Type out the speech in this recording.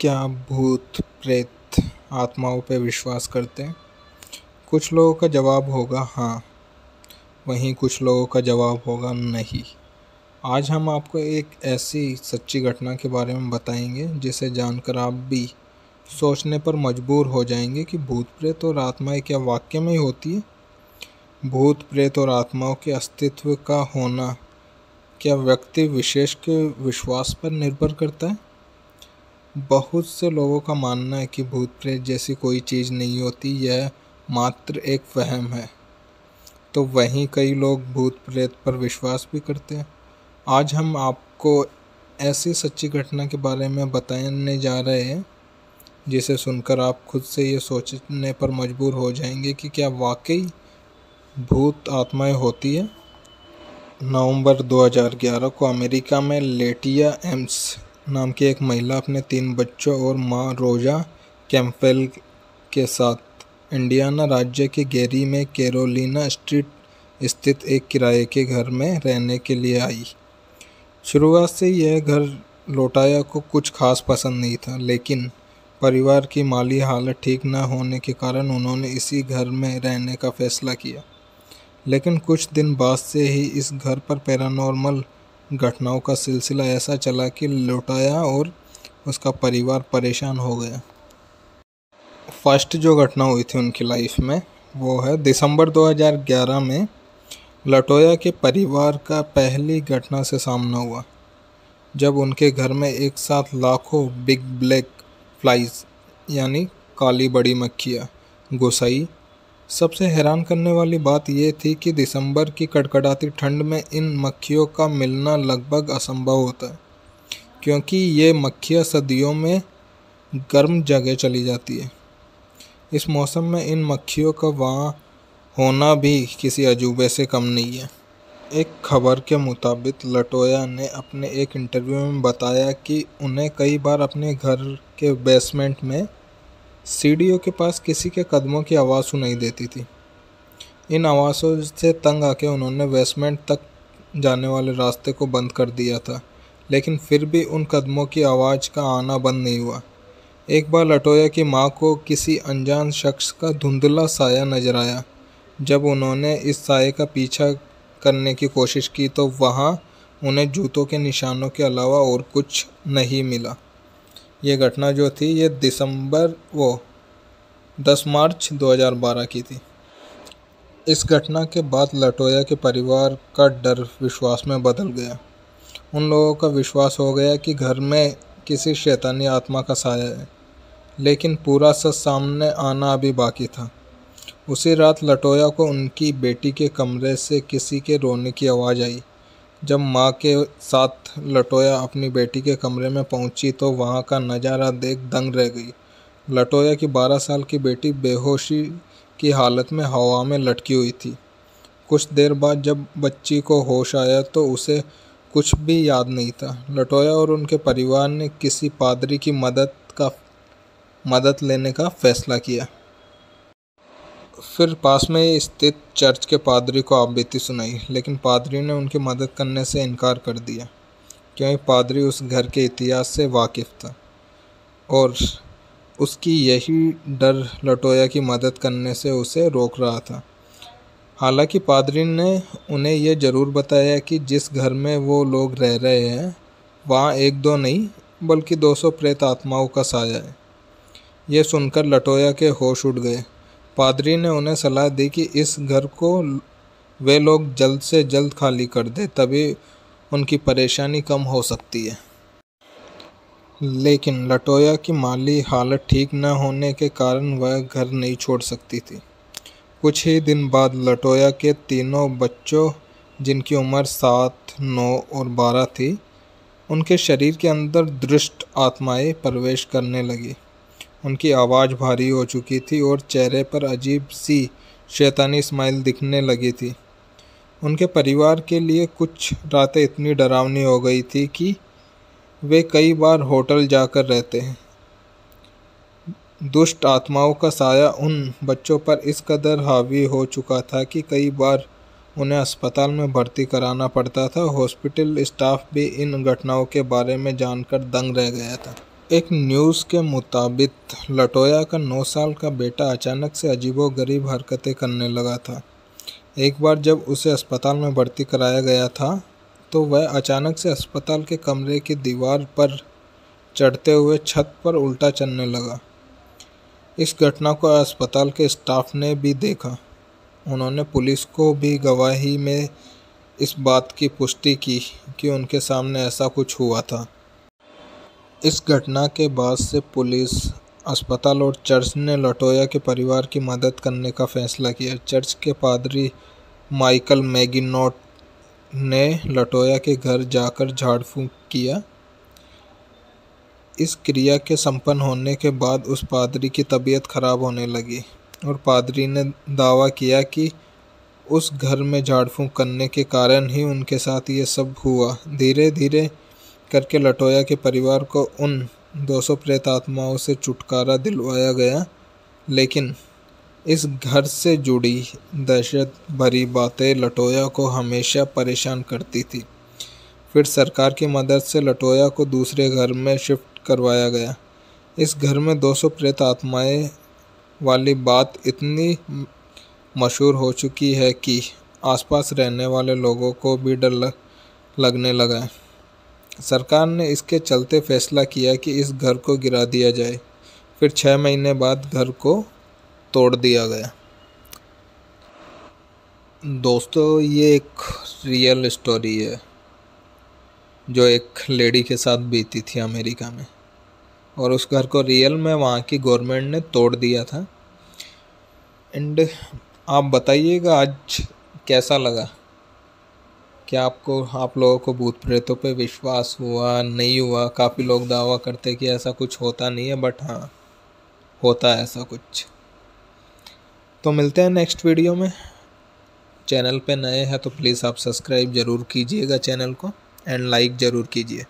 क्या भूत प्रेत आत्माओं पर विश्वास करते हैं? कुछ लोगों का जवाब होगा हाँ, वहीं कुछ लोगों का जवाब होगा नहीं। आज हम आपको एक ऐसी सच्ची घटना के बारे में बताएंगे जिसे जानकर आप भी सोचने पर मजबूर हो जाएंगे कि भूत प्रेत और आत्माएं क्या वाकई में ही होती है। भूत प्रेत और आत्माओं के अस्तित्व का होना क्या व्यक्ति विशेष के विश्वास पर निर्भर करता है? बहुत से लोगों का मानना है कि भूत प्रेत जैसी कोई चीज़ नहीं होती, यह मात्र एक वहम है। तो वहीं कई लोग भूत प्रेत पर विश्वास भी करते हैं। आज हम आपको ऐसी सच्ची घटना के बारे में बताने जा रहे हैं जिसे सुनकर आप खुद से ये सोचने पर मजबूर हो जाएंगे कि क्या वाकई भूत आत्माएं होती है। नवंबर 2011 को अमेरिका में लेटिया एम्स नाम की एक महिला अपने 3 बच्चों और मां रोजा कैम्पबेल के साथ इंडियाना राज्य के गेरी में कैरोलिना स्ट्रीट स्थित एक किराए के घर में रहने के लिए आई। शुरुआत से यह घर लोटाया को कुछ खास पसंद नहीं था, लेकिन परिवार की माली हालत ठीक न होने के कारण उन्होंने इसी घर में रहने का फैसला किया। लेकिन कुछ दिन बाद से ही इस घर पर पैरानॉर्मल घटनाओं का सिलसिला ऐसा चला कि लोटाया और उसका परिवार परेशान हो गया। फर्स्ट जो घटना हुई थी उनकी लाइफ में वो है दिसंबर 2011 में लटोया के परिवार का पहली घटना से सामना हुआ, जब उनके घर में एक साथ लाखों बिग ब्लैक फ्लाइज यानी काली बड़ी मक्खियाँ घुस आई। सबसे हैरान करने वाली बात यह थी कि दिसंबर की कड़कड़ाती ठंड में इन मक्खियों का मिलना लगभग असंभव होता है, क्योंकि ये मक्खियाँ सर्दियों में गर्म जगह चली जाती है। इस मौसम में इन मक्खियों का वहाँ होना भी किसी अजूबे से कम नहीं है। एक खबर के मुताबिक लटोया ने अपने एक इंटरव्यू में बताया कि उन्हें कई बार अपने घर के बेसमेंट में सीढ़ियों के पास किसी के कदमों की आवाज़ सुनाई देती थी। इन आवाज़ों से तंग आके उन्होंने बेसमेंट तक जाने वाले रास्ते को बंद कर दिया था, लेकिन फिर भी उन कदमों की आवाज़ का आना बंद नहीं हुआ। एक बार लटोया की माँ को किसी अनजान शख्स का धुंधला साया नजर आया। जब उन्होंने इस साये का पीछा करने की कोशिश की तो वहाँ उन्हें जूतों के निशानों के अलावा और कुछ नहीं मिला। ये घटना जो थी ये 10 मार्च 2012 की थी। इस घटना के बाद लटोया के परिवार का डर विश्वास में बदल गया। उन लोगों का विश्वास हो गया कि घर में किसी शैतानी आत्मा का साया है, लेकिन पूरा सच सामने आना अभी बाकी था। उसी रात लटोया को उनकी बेटी के कमरे से किसी के रोने की आवाज़ आई। जब माँ के साथ लटोया अपनी बेटी के कमरे में पहुंची तो वहां का नज़ारा देख दंग रह गई। लटोया की 12 साल की बेटी बेहोशी की हालत में हवा में लटकी हुई थी। कुछ देर बाद जब बच्ची को होश आया तो उसे कुछ भी याद नहीं था। लटोया और उनके परिवार ने किसी पादरी की मदद लेने का फैसला किया। फिर पास में स्थित चर्च के पादरी को आपबीती सुनाई, लेकिन पादरी ने उनकी मदद करने से इनकार कर दिया, क्योंकि पादरी उस घर के इतिहास से वाकिफ था और उसकी यही डर लटोया की मदद करने से उसे रोक रहा था। हालांकि पादरी ने उन्हें यह ज़रूर बताया कि जिस घर में वो लोग रह रहे हैं वहाँ 1-2 नहीं बल्कि 200 प्रेत आत्माओं का साया है। यह सुनकर लटोया के होश उड़ गए। पादरी ने उन्हें सलाह दी कि इस घर को वे लोग जल्द से जल्द खाली कर दें, तभी उनकी परेशानी कम हो सकती है। लेकिन लटोया की माली हालत ठीक न होने के कारण वह घर नहीं छोड़ सकती थी। कुछ ही दिन बाद लटोया के तीनों बच्चों, जिनकी उम्र 7, 9 और 12 थी, उनके शरीर के अंदर दुष्ट आत्माएं प्रवेश करने लगी। उनकी आवाज़ भारी हो चुकी थी और चेहरे पर अजीब सी शैतानी स्माइल दिखने लगी थी। उनके परिवार के लिए कुछ रातें इतनी डरावनी हो गई थी कि वे कई बार होटल जाकर रहते हैं। दुष्ट आत्माओं का साया उन बच्चों पर इस कदर हावी हो चुका था कि कई बार उन्हें अस्पताल में भर्ती कराना पड़ता था। हॉस्पिटल स्टाफ भी इन घटनाओं के बारे में जानकर दंग रह गया था। एक न्यूज़ के मुताबिक लटोया का 9 साल का बेटा अचानक से अजीबोगरीब हरकतें करने लगा था। एक बार जब उसे अस्पताल में भर्ती कराया गया था तो वह अचानक से अस्पताल के कमरे की दीवार पर चढ़ते हुए छत पर उल्टा चलने लगा। इस घटना को अस्पताल के स्टाफ ने भी देखा। उन्होंने पुलिस को भी गवाही में इस बात की पुष्टि की कि उनके सामने ऐसा कुछ हुआ था। इस घटना के बाद से पुलिस, अस्पताल और चर्च ने लटोया के परिवार की मदद करने का फैसला किया। चर्च के पादरी माइकल मैगिनोट ने लटोया के घर जाकर झाड़ फूंक किया। इस क्रिया के संपन्न होने के बाद उस पादरी की तबीयत खराब होने लगी और पादरी ने दावा किया कि उस घर में झाड़ फूंक करने के कारण ही उनके साथ ये सब हुआ। धीरे धीरे करके लटोया के परिवार को उन 200 प्रेत आत्माओं से छुटकारा दिलवाया गया, लेकिन इस घर से जुड़ी दहशत भरी बातें लटोया को हमेशा परेशान करती थी। फिर सरकार की मदद से लटोया को दूसरे घर में शिफ्ट करवाया गया। इस घर में 200 प्रेत आत्माएं वाली बात इतनी मशहूर हो चुकी है कि आसपास रहने वाले लोगों को भी डर लगने लगा है। सरकार ने इसके चलते फैसला किया कि इस घर को गिरा दिया जाए। फिर 6 महीने बाद घर को तोड़ दिया गया। दोस्तों, ये एक रियल स्टोरी है जो एक लेडी के साथ बीती थी अमेरिका में, और उस घर को रियल में वहाँ की गवर्नमेंट ने तोड़ दिया था। एंड आप बताइएगा आज कैसा लगा। क्या आप लोगों को भूत प्रेतों पे विश्वास हुआ, नहीं हुआ? काफ़ी लोग दावा करते कि ऐसा कुछ होता नहीं है, बट हाँ, होता है ऐसा कुछ। तो मिलते हैं नेक्स्ट वीडियो में। चैनल पे नए हैं तो प्लीज़ आप सब्सक्राइब ज़रूर कीजिएगा चैनल को, एंड लाइक ज़रूर कीजिए।